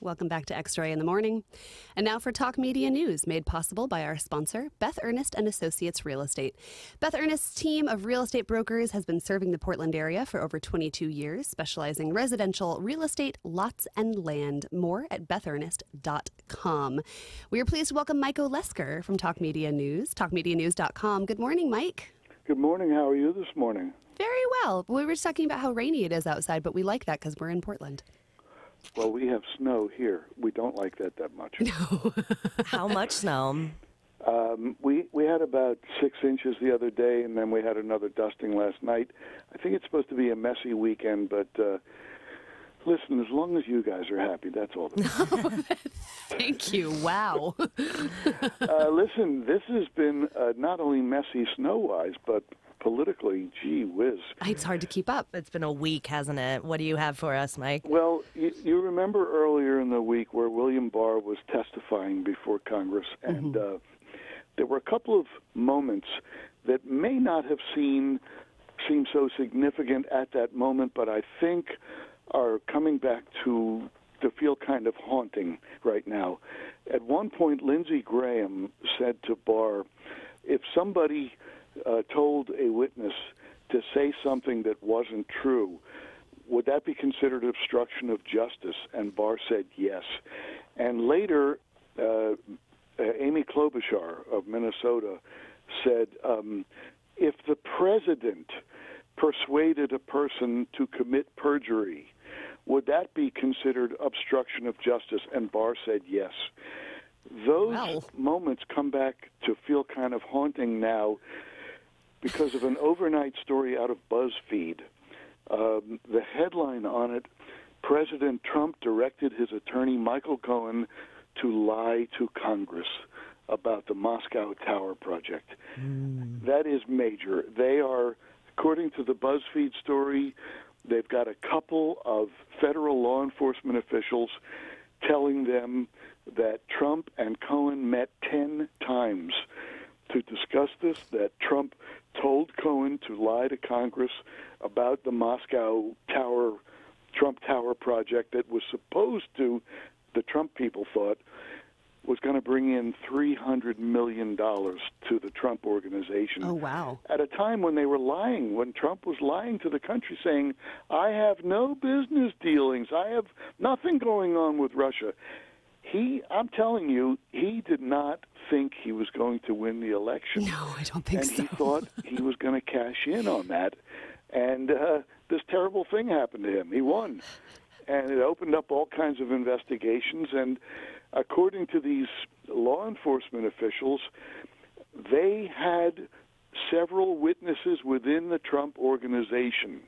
Welcome back to X-Ray in the Morning. And now for Talk Media News, made possible by our sponsor, Beth Ernest and Associates Real Estate. Beth Ernest's team of real estate brokers has been serving the Portland area for over 22 years, specializing in residential real estate, lots, and land. More at bethernest.com. We are pleased to welcome Mike Olesker from Talk Media News, talkmedianews.com. Good morning, Mike. Good morning. How are you this morning? Very well. We were just talking about how rainy it is outside, but we like that because we're in Portland. Well, we have snow here. We don't like that much. No. How much snow? We had about 6 inches the other day, and then we had another dusting last night. I think it's supposed to be a messy weekend, but listen, as long as you guys are happy, that's all. Thank you. Wow. Listen, this has been not only messy snow-wise, but politically, gee whiz. It's hard to keep up. It's been a week, hasn't it? What do you have for us, Mike? Well, you remember earlier in the week where William Barr was testifying before Congress, and there were a couple of moments that may not have seemed so significant at that moment, but I think are coming back to feel kind of haunting right now. At one point, Lindsey Graham said to Barr, if somebody told a witness to say something that wasn't true, would that be considered obstruction of justice? And Barr said yes. And later, Amy Klobuchar of Minnesota said, if the president persuaded a person to commit perjury, would that be considered obstruction of justice? And Barr said yes. Those moments come back to feel kind of haunting now because of an overnight story out of BuzzFeed. The headline on it, President Trump directed his attorney Michael Cohen to lie to Congress about the Moscow Tower project. That is major. They are, according to the BuzzFeed story, they've got a couple of federal law enforcement officials telling them that Trump and Cohen met 10 times to discuss this, that Trump told Cohen to lie to Congress about the Moscow Tower, Trump Tower project that was supposed to, the Trump people thought, was going to bring in $300 million to the Trump organization. Oh, wow. At a time when they were lying, when Trump was lying to the country saying, I have no business dealings, I have nothing going on with Russia. I'm telling you, he did not think he was going to win the election. No, I don't think so. And he thought he was going to cash in on that. And this terrible thing happened to him. He won. And it opened up all kinds of investigations. And according to these law enforcement officials, they had several witnesses within the Trump organization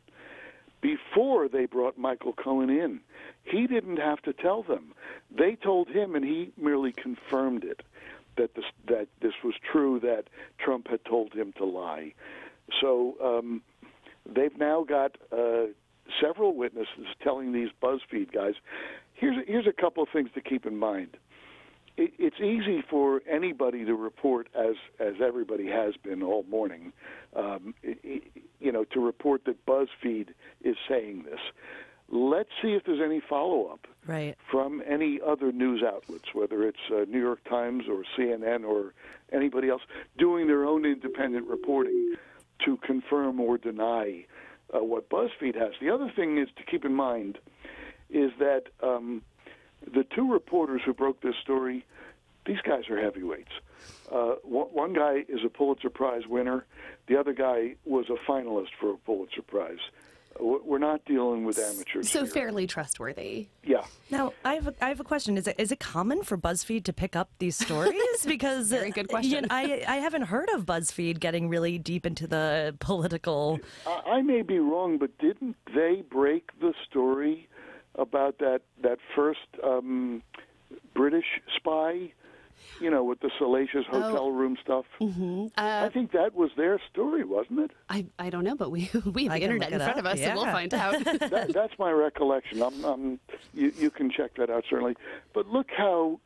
before they brought Michael Cohen in. He didn't have to tell them. They told him, and he merely confirmed it, that this was true, that Trump had told him to lie. So they've now got several witnesses telling these BuzzFeed guys. Here's a couple of things to keep in mind. It's easy for anybody to report, as everybody has been all morning, to report that BuzzFeed is saying this. Let's see if there's any follow-up from any other news outlets, whether it's New York Times or CNN or anybody else, doing their own independent reporting to confirm or deny what BuzzFeed has. The other thing is to keep in mind is that the two reporters who broke this story, these guys are heavyweights. One guy is a Pulitzer Prize winner. The other guy was a finalist for a Pulitzer Prize. We're not dealing with amateurs So here. fairly trustworthy. Yeah. Now, I have a question. Is it common for BuzzFeed to pick up these stories? Because Very good question. I haven't heard of BuzzFeed getting really deep into the political. I may be wrong, but didn't they break the story about that first British spy? With the salacious hotel room stuff. Mm-hmm. I think that was their story, wasn't it? I don't know, but we have the internet in front of us, so we'll find out. That's my recollection. You can check that out, certainly. But look how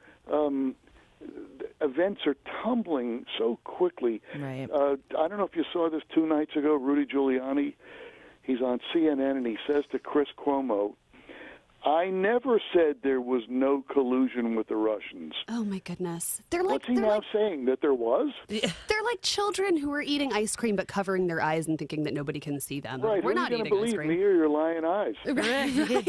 events are tumbling so quickly. Right. I don't know if you saw this 2 nights ago, Rudy Giuliani. He's on CNN, and he says to Chris Cuomo, I never said there was no collusion with the Russians. Oh my goodness. They're like What's he now saying? That there was? they're like children who are eating ice cream but covering their eyes and thinking that nobody can see them. Right. We're Who not are you eating going ice to cream. believe, me or your lying eyes? Exactly.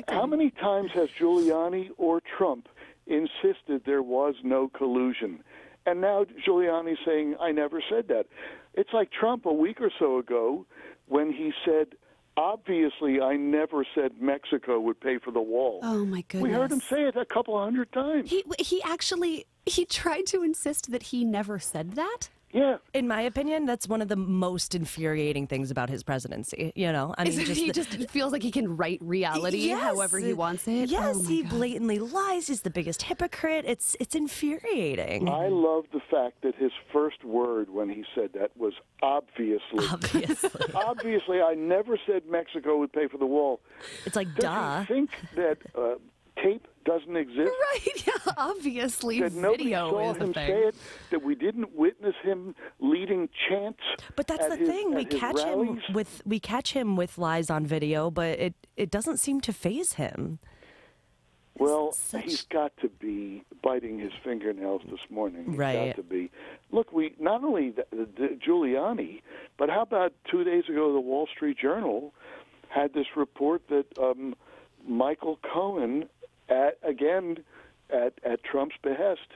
How many times has Giuliani or Trump insisted there was no collusion? And now Giuliani's saying, I never said that. It's like Trump a week or so ago when he said, obviously, I never said Mexico would pay for the wall. Oh my goodness. We heard him say it a couple hundred times. He tried to insist that he never said that. Yeah. In my opinion, that's one of the most infuriating things about his presidency. You know, I mean, He just feels like he can write reality Yes. however he wants it. Yes, Oh my he God. blatantly lies. He's the biggest hypocrite. It's infuriating. I love the fact that his first word when he said that was obviously. Obviously, Obviously, I never said Mexico would pay for the wall. it's like Does duh. he think that tape doesn't exist? Right, yeah, obviously That nobody video saw is the him thing. say it? That we didn't witness him leading chants? But that's at the his- thing. at his rallies? We catch him with lies on video, but it doesn't seem to faze him. Well, Such- he's got to be biting his fingernails this morning. He's Right. got to be. Look, we not only the Giuliani, but how about 2 days ago, the Wall Street Journal had this report that Michael Cohen, at Trump's behest,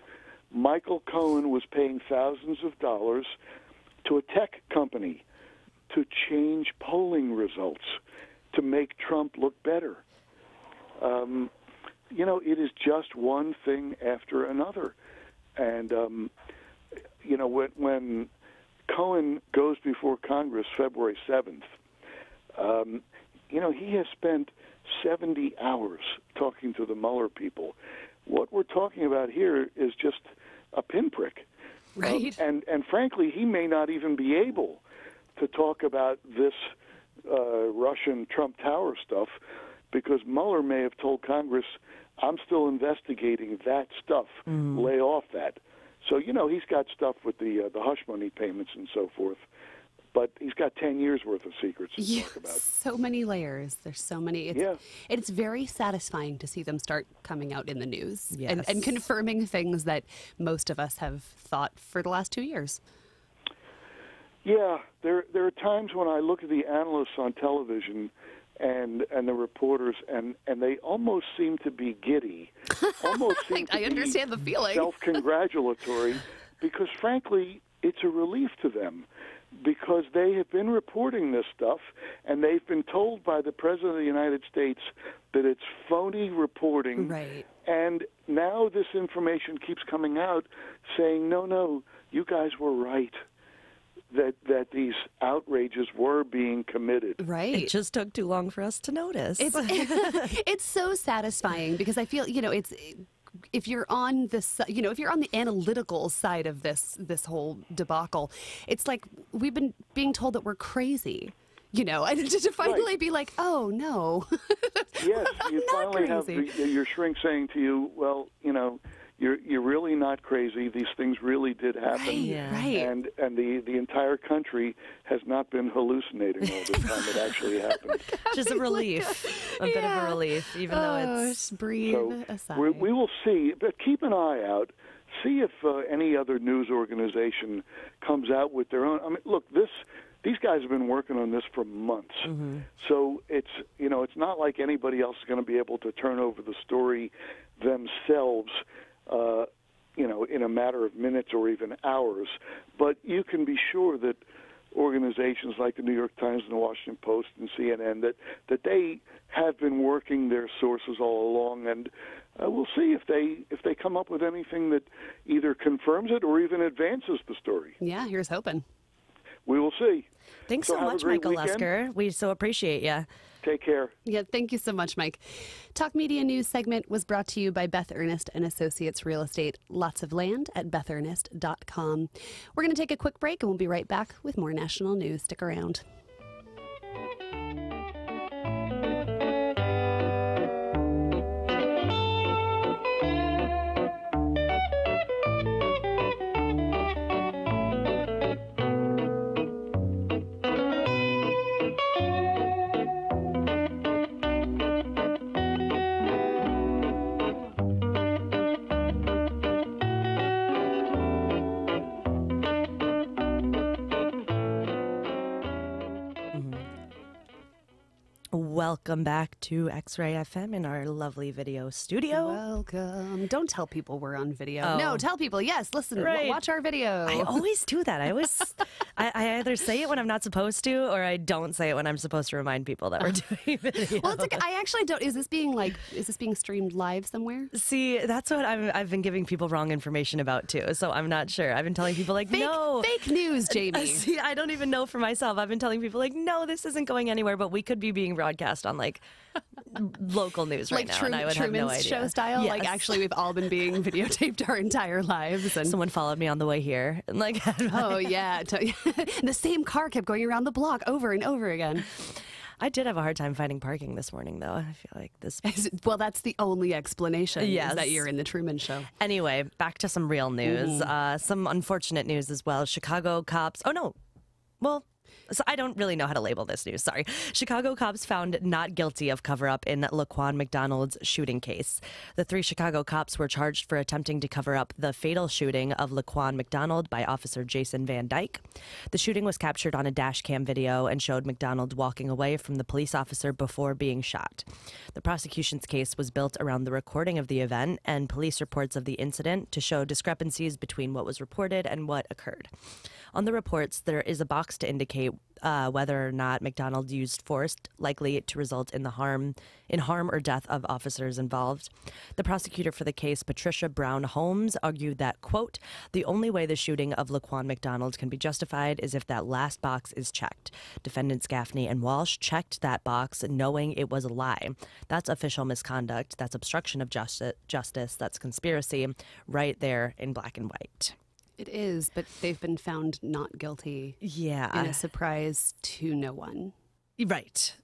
Michael Cohen was paying thousands of dollars to a tech company to change polling results to make Trump look better. You know, it is just one thing after another. And, you know, when Cohen goes before Congress February 7th, you know, he has spent 70 hours talking to the Mueller people. What we're talking about here is just a pinprick. Right. And frankly, he may not even be able to talk about this Russian Trump Tower stuff because Mueller may have told Congress, I'm still investigating that stuff. Lay off that. So, you know, he's got stuff with the hush money payments and so forth. But he's got 10 years worth of secrets to Yeah, talk about. so many layers. There's so many. It's very satisfying to see them start coming out in the news and Yes. confirming things that most of us have thought for the last 2 years. Yeah, there are times when I look at the analysts on television and the reporters, and they almost seem to be giddy. Almost seem to I understand the be feeling. self-congratulatory, because frankly, it's a relief to them. Because they have been reporting this stuff, and they've been told by the President of the United States that it's phony reporting. Right. And now this information keeps coming out saying, no, you guys were right, that these outrages were being committed. Right. It just took too long for us to notice. It's it's so satisfying because I feel, you know, it's if you're on this, you know, if you're on the analytical side of this whole debacle, it's like we've been being told that we're crazy, you know, and to finally be like, oh no, Yes, you not finally have crazy. your shrink saying to you, well, you know, you're really not crazy. These things really did happen. Right, Yeah. right. And the entire country has not been hallucinating all the time it actually happened. just a relief, a bit of a relief, even though it's. just breathe So a sigh. we will see, but keep an eye out. See if any other news organization comes out with their own. I mean, look, these guys have been working on this for months, so it's not like anybody else is going to be able to turn over the story themselves. In a matter of minutes or even hours, but you can be sure that organizations like the New York Times and the Washington Post and CNN that they have been working their sources all along, and we'll see if they come up with anything that either confirms it or even advances the story. Yeah, here's hoping. We will see. Thanks So so have a much, great Michael weekend. Lesker. We so appreciate you. Take care. Yeah, thank you so much, Mike. Talk Media News segment was brought to you by Beth Ernest and Associates Real Estate. Lots of land at bethernest.com. We're going to take a quick break and we'll be right back with more national news. Stick around. Welcome back to X-Ray FM in our lovely video studio. Welcome. Don't tell people we're on video. Oh. No, tell people, yes, listen, watch our video. I always do that. I either say it when I'm not supposed to, or I don't say it when I'm supposed to remind people that we're doing video. Well, it's okay. I actually don't. Is this being streamed live somewhere? See, that's what I've been giving people wrong information about too. So I'm not sure. I've been telling people like, no. Fake news, Jamie. See, I don't even know for myself. I've been telling people like, no, this isn't going anywhere, but we could be being broadcast on like local news right now, and I would have no idea. Show style. Yes. Like actually, we've all been being videotaped our entire lives. And someone followed me on the way here, and like, oh yeah, the same car kept going around the block over and over again. I did have a hard time finding parking this morning, though. I feel like this. Well, that's the only explanation. Yes. Is that you're in the Truman Show. Anyway, back to some real news. Some unfortunate news as well. Chicago cops. Oh no. Well. So I don't really know how to label this news. Sorry. Chicago cops found not guilty of cover-up in Laquan McDonald's shooting case. The 3 Chicago cops were charged for attempting to cover up the fatal shooting of Laquan McDonald by Officer Jason Van Dyke. The shooting was captured on a dash cam video and showed McDonald walking away from the police officer before being shot. The prosecution's case was built around the recording of the event and police reports of the incident to show discrepancies between what was reported and what occurred. On the reports, there is a box to indicate whether or not McDonald used force, likely to result in harm or death of officers involved. The prosecutor for the case, Patricia Brown Holmes, argued that, quote, the only way the shooting of Laquan McDonald can be justified is if that last box is checked. Defendants Gaffney and Walsh checked that box knowing it was a lie. That's official misconduct. That's obstruction of justice. That's conspiracy right there in black and white. It is, but they've been found not guilty. Yeah. In a surprise to no one. Right.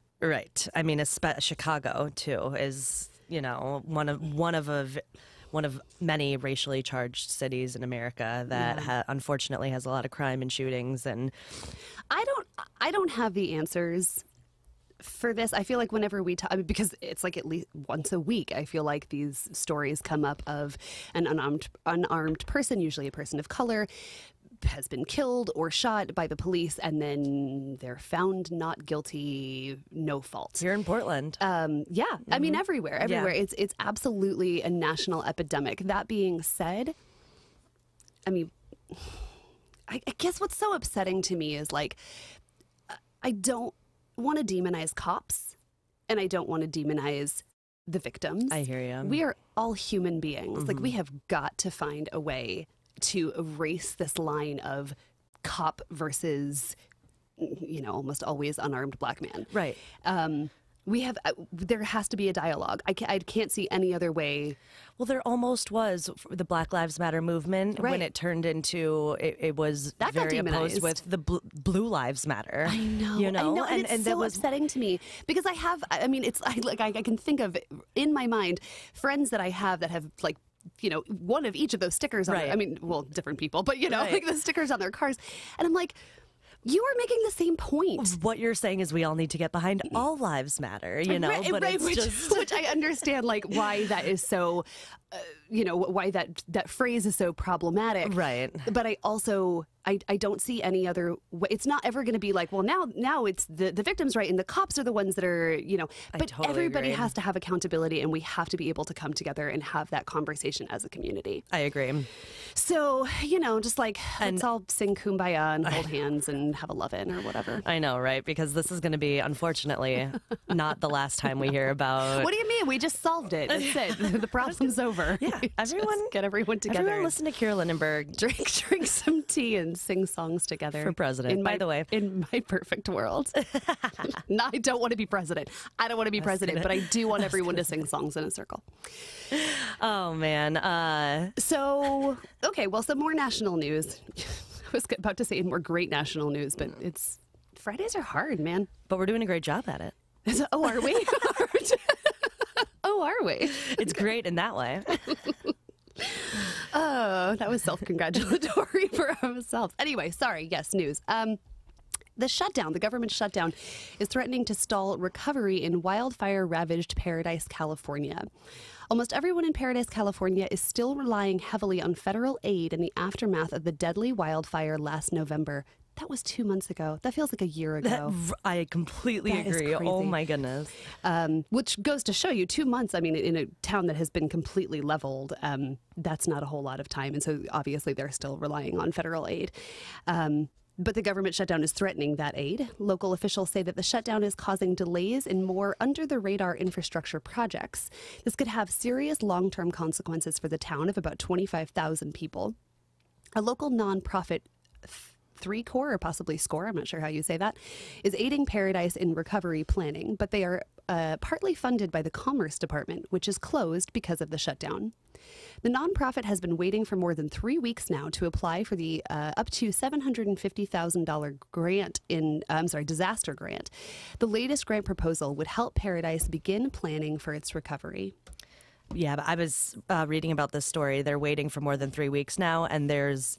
I mean, Chicago too is, you know, one of many racially charged cities in America that unfortunately has a lot of crime and shootings. And I don't have the answers for this. I feel like whenever we talk, because it's like at least once a week, I feel like these stories come up of an unarmed person, usually a person of color, has been killed or shot by the police, and then they're found not guilty, no fault. Here in Portland. Yeah. I mean, everywhere. Yeah. It's absolutely a national epidemic. That being said, I mean, I guess what's so upsetting to me is like, I don't want to demonize cops, and I don't want to demonize the victims. I hear you. We are all human beings. Like, we have got to find a way to erase this line of cop versus, you know, almost always unarmed black man. Right. There has to be a dialogue. I can't see any other way. Well, there almost was the Black Lives Matter movement when it turned into it was that very got opposed with the Blue Lives Matter. I know, you know, and it's so upsetting to me because I mean, I can think of in my mind friends that I have that have like, you know, one of each of those stickers on I mean, well, different people, but you know, like the stickers on their cars, and I'm like, you are making the same point. What you're saying is we all need to get behind all lives matter, you know, but it's which I understand, like, why that is so, you know, why that phrase is so problematic. Right. But I also, I don't see any other way. It's not ever going to be like, well, now it's the victims, right? And the cops are the ones that are, you know, but totally everybody agree. has to have accountability, and we have to be able to come together and have that conversation as a community. I agree. So, you know, just like, let's all sing Kumbaya and hold hands and have a love-in or whatever. I know, right? Because this is going to be, unfortunately, not the last time we hear about... What do you mean? We just solved it. That's it. The problem's over. Yeah, get everyone together. Everyone listen to Keira Lindenberg. Drink some tea and sing songs together. For president, by the way. In my perfect world. No, I don't want to be president. I don't want to be president, but I do want everyone to sing songs in a circle. Oh, man. So, okay, well, some more national news. I was about to say more great national news, but it's Fridays are hard, man. But we're doing a great job at it. Oh, are we? Oh, are we? It's great in that way. Oh, that was self-congratulatory for ourselves. Anyway, sorry. Yes, news. The government shutdown, is threatening to stall recovery in wildfire-ravaged Paradise, California. Almost everyone in Paradise, California is still relying heavily on federal aid in the aftermath of the deadly wildfire last November, That was 2 months ago. That feels like a year ago. I completely That is agree. Oh crazy. my goodness. Which goes to show you 2 months. I mean, in a town that has been completely leveled, that's not a whole lot of time. And so obviously they're still relying on federal aid. But the government shutdown is threatening that aid. Local officials say that the shutdown is causing delays in more under-the-radar infrastructure projects. This could have serious long-term consequences for the town of about 25,000 people. A local nonprofit, 3Corps, or possibly SCORE, I'm not sure how you say that, is aiding Paradise in recovery planning, but they are partly funded by the Commerce Department, which is closed because of the shutdown. The nonprofit has been waiting for more than 3 weeks now to apply for the up to $750,000 grant disaster grant. The latest grant proposal would help Paradise begin planning for its recovery. Yeah, but I was reading about this story. They're waiting for more than 3 weeks now, and there's,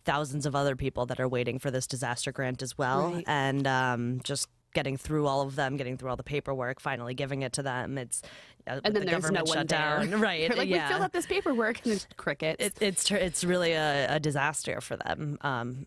thousands of other people that are waiting for this disaster grant as well. Right. And just getting through all of them, getting through all the paperwork, finally giving it to them. It's And then the there's government no one shutdown, there. right? They're like, yeah. we filled out this paperwork, and it's crickets. It's really a disaster for them.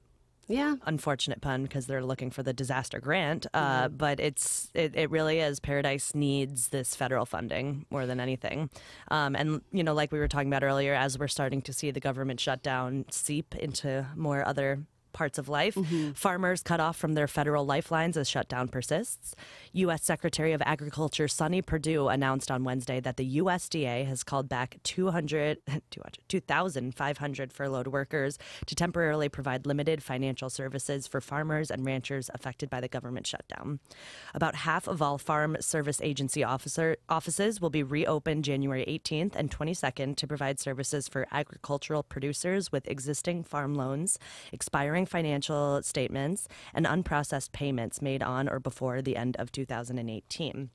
Yeah. Unfortunate pun because they're looking for the disaster grant, but it really is. Paradise needs this federal funding more than anything, and like we were talking about earlier, as we're starting to see the government shutdown seep into more other parts of life. Farmers cut off from their federal lifelines as shutdown persists. U.S. Secretary of Agriculture Sonny Perdue announced on Wednesday that the USDA has called back 2,500 furloughed workers to temporarily provide limited financial services for farmers and ranchers affected by the government shutdown. About half of all Farm Service Agency offices will be reopened January 18th and 22nd to provide services for agricultural producers with existing farm loans, expiring financial statements, and unprocessed payments made on or before the end of 2018.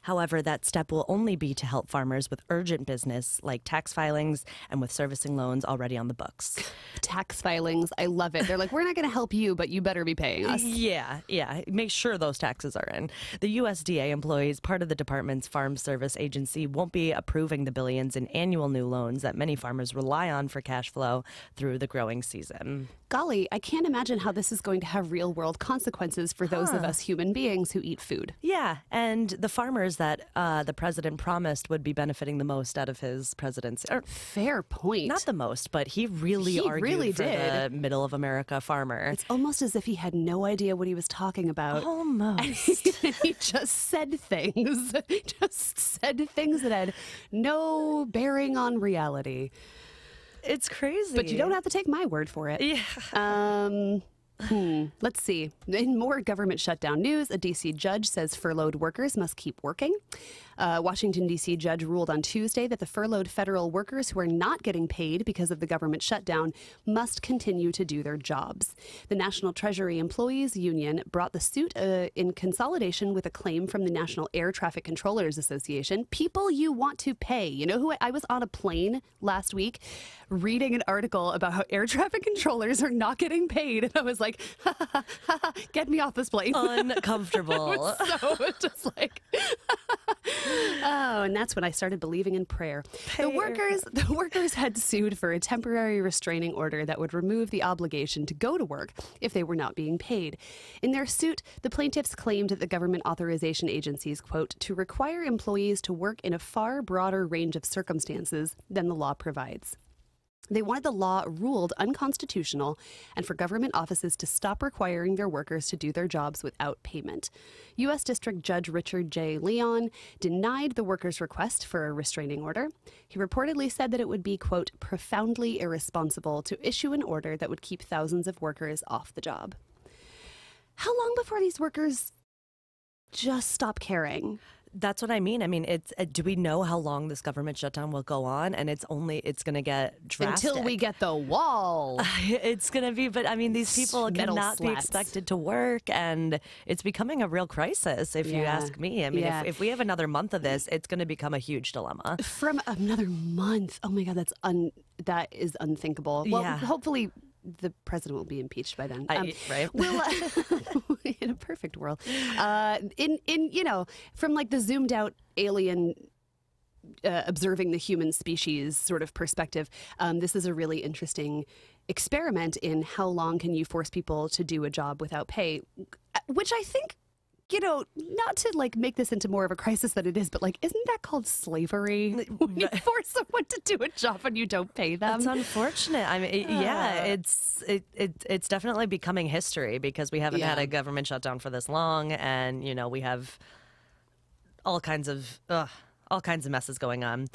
However, that step will only be to help farmers with urgent business like tax filings and with servicing loans already on the books. Tax filings, I love it. They're like, we're not going to help you, but you better be paying us. Yeah. Make sure those taxes are in. The USDA employees, part of the department's Farm Service Agency, won't be approving the billions in annual new loans that many farmers rely on for cash flow through the growing season. Golly, I can't imagine how this is going to have real world consequences for those of us human beings who eat food. Yeah, and the farmers that the president promised would be benefiting the most out of his presidency. Fair point. Not the most, but he really argued for the middle of America farmer. It's almost as if he had no idea what he was talking about. Almost. He just said things. That had no bearing on reality. It's crazy. But you don't have to take my word for it. Yeah. Let's see. In more government shutdown news, a D.C. judge says furloughed workers must keep working. Washington, D.C. judge ruled on Tuesday that the furloughed federal workers who are not getting paid because of the government shutdown must continue to do their jobs. The National Treasury Employees Union brought the suit in consolidation with a claim from the National Air Traffic Controllers Association. People you want to pay. You know who I was on a plane last week reading an article about how air traffic controllers are not getting paid. And I was like, ha, ha, ha, ha, ha, get me off this plane. Uncomfortable. So just like, oh, and that's when I started believing in prayer. The workers had sued for a temporary restraining order that would remove the obligation to go to work if they were not being paid. In their suit, the plaintiffs claimed that the government authorization agencies, quote, to require employees to work in a far broader range of circumstances than the law provides. They wanted the law ruled unconstitutional and for government offices to stop requiring their workers to do their jobs without payment. U.S. District Judge Richard J. Leon denied the workers' request for a restraining order. He reportedly said that it would be, quote, profoundly irresponsible to issue an order that would keep thousands of workers off the job. How long before these workers just stop caring? That's what I mean. I mean, do we know how long this government shutdown will go on? And it's going to get drastic. Until we get the wall. It's going to be, but I mean, these people Metal cannot be slats. expected to work, and it's becoming a real crisis, if you ask me. I mean, if we have another month of this, it's going to become a huge dilemma. From another month. Oh my God, that is unthinkable. Well, hopefully the president will be impeached by then. Right? We'll, in a perfect world. From like the zoomed out alien observing the human species sort of perspective, this is a really interesting experiment in how long can you force people to do a job without pay, which I think, not to like make this into more of a crisis than it is, but like, isn't that called slavery? When you force someone to do a job and you don't pay them. It's unfortunate. I mean, it's definitely becoming history because we haven't had a government shutdown for this long, and we have all kinds of messes going on.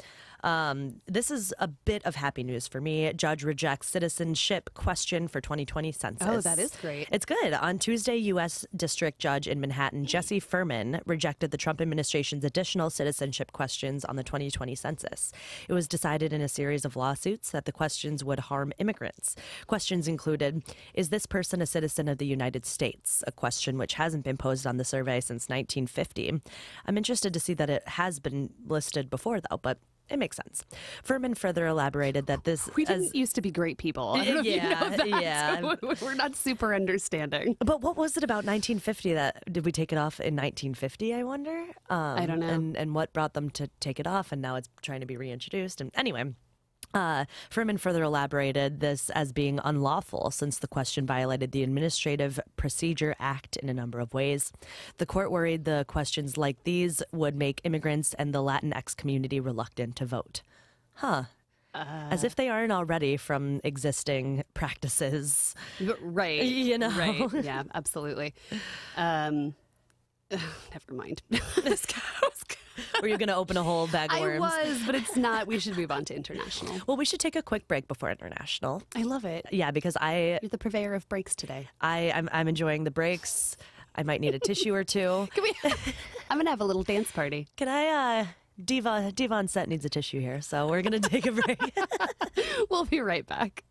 This is a bit of happy news for me. Judge rejects citizenship question for 2020 census. Oh, that is great. It's good. On Tuesday, U.S. District Judge in Manhattan, Jesse Furman, rejected the Trump administration's additional citizenship questions on the 2020 census. It was decided in a series of lawsuits that the questions would harm immigrants. Questions included, is this person a citizen of the United States? A question which hasn't been posed on the survey since 1950. I'm interested to see that it has been listed before, though, but it makes sense. Furman further elaborated that we didn't used to be great people. I don't know if you know that. Yeah. We're not super understanding. But what was it about 1950 did we take it off in 1950, I wonder? I don't know. And what brought them to take it off, and now it's trying to be reintroduced. And anyway, Furman further elaborated this as being unlawful since the question violated the Administrative Procedure Act in a number of ways. The court worried the questions like these would make immigrants and the Latinx community reluctant to vote. As if they aren't already from existing practices. Right. Right. Yeah, absolutely. Never mind. This goes. Were you going to open a whole bag of worms? I was, but it's not. We should move on to international. Well, we should take a quick break before international. I love it. Yeah, because You're the purveyor of breaks today. I'm enjoying the breaks. I might need a tissue or two. I'm going to have a little dance party. Can I, Diva on set needs a tissue here, so we're going to take a break. We'll be right back.